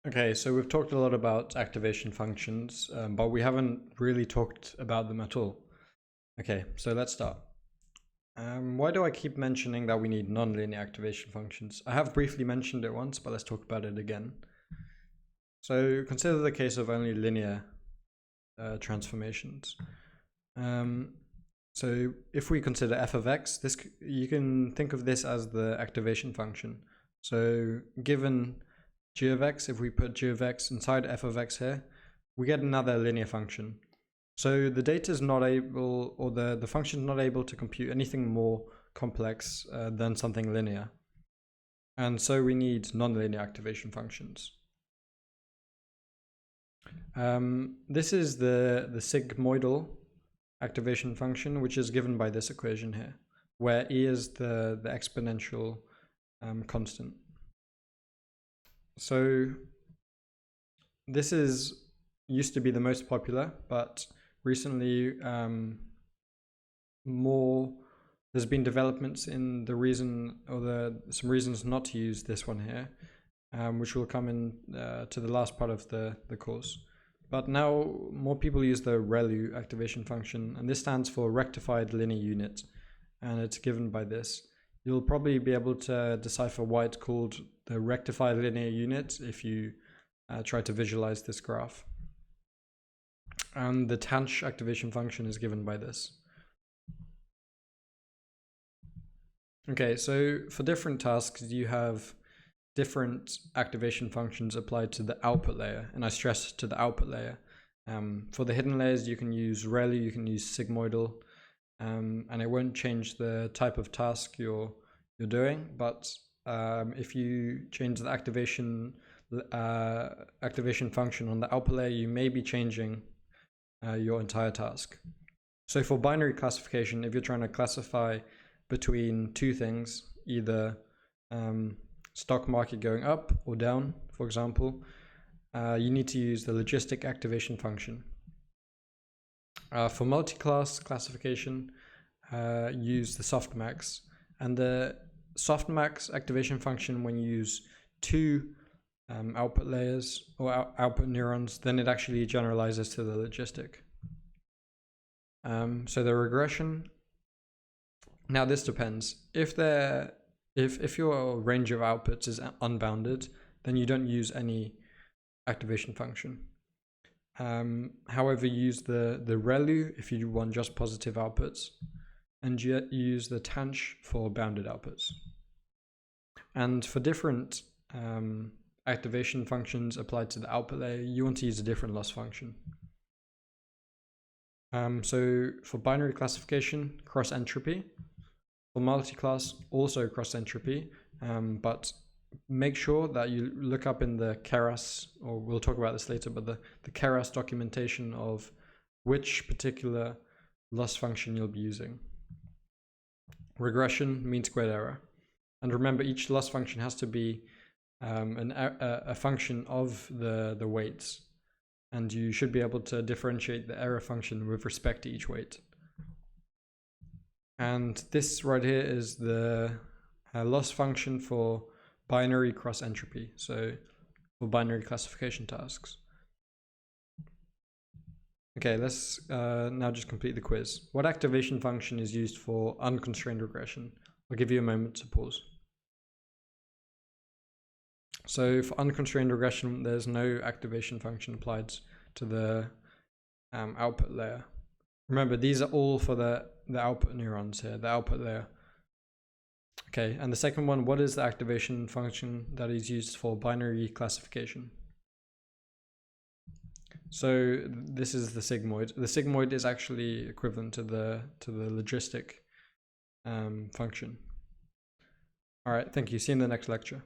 Okay, so we've talked a lot about activation functions, but we haven't really talked about them at all. Okay, so let's start. Why do I keep mentioning that we need nonlinear activation functions? I have briefly mentioned it once, but let's talk about it again. So consider the case of only linear transformations. So if we consider f of x, you can think of this as the activation function. So given g of x, if we put g of x inside f of x here, we get another linear function. So the data is not able, or the function is not able to compute anything more complex than something linear. And so we need nonlinear activation functions. This is the sigmoidal activation function, which is given by this equation here, where e is the exponential constant. So this used to be the most popular, but recently there's been developments in some reasons not to use this one here, which will come in to the last part of the course. But now more people use the ReLU activation function, and this stands for rectified linear unit, and it's given by this. You'll probably be able to decipher why it's called the rectified linear unit if you try to visualize this graph. And the tanh activation function is given by this. Okay, so for different tasks, you have different activation functions applied to the output layer, and I stress to the output layer. For the hidden layers, you can use ReLU, you can use sigmoidal, and it won't change the type of task you're doing. But if you change the activation function on the output layer, you may be changing your entire task. So for binary classification, if you're trying to classify between two things, either stock market going up or down, for example, you need to use the logistic activation function. For multi-class classification, use the softmax. And the softmax activation function, when you use two output layers or output neurons, then it actually generalizes to the logistic. So the regression, now this depends. If your range of outputs is unbounded, then you don't use any activation function. However, you use the ReLU if you want just positive outputs, and you use the tanh for bounded outputs. And for different activation functions applied to the output layer, you want to use a different loss function. So for binary classification, cross entropy. For multi-class, also cross entropy, but make sure that you look up in the Keras, or we'll talk about this later, but the Keras documentation of which particular loss function you'll be using. Regression, mean squared error. And remember, each loss function has to be a function of the weights, and you should be able to differentiate the error function with respect to each weight. And this right here is the loss function for binary cross entropy, so for binary classification tasks. Okay, let's now just complete the quiz. What activation function is used for unconstrained regression? I'll give you a moment to pause. So for unconstrained regression, there's no activation function applied to the output layer. Remember, these are all for the output neurons here, the output layer. Okay, and the second one, what is the activation function that is used for binary classification? So this is the sigmoid. The sigmoid is actually equivalent to the logistic function. All right, thank you. See you in the next lecture.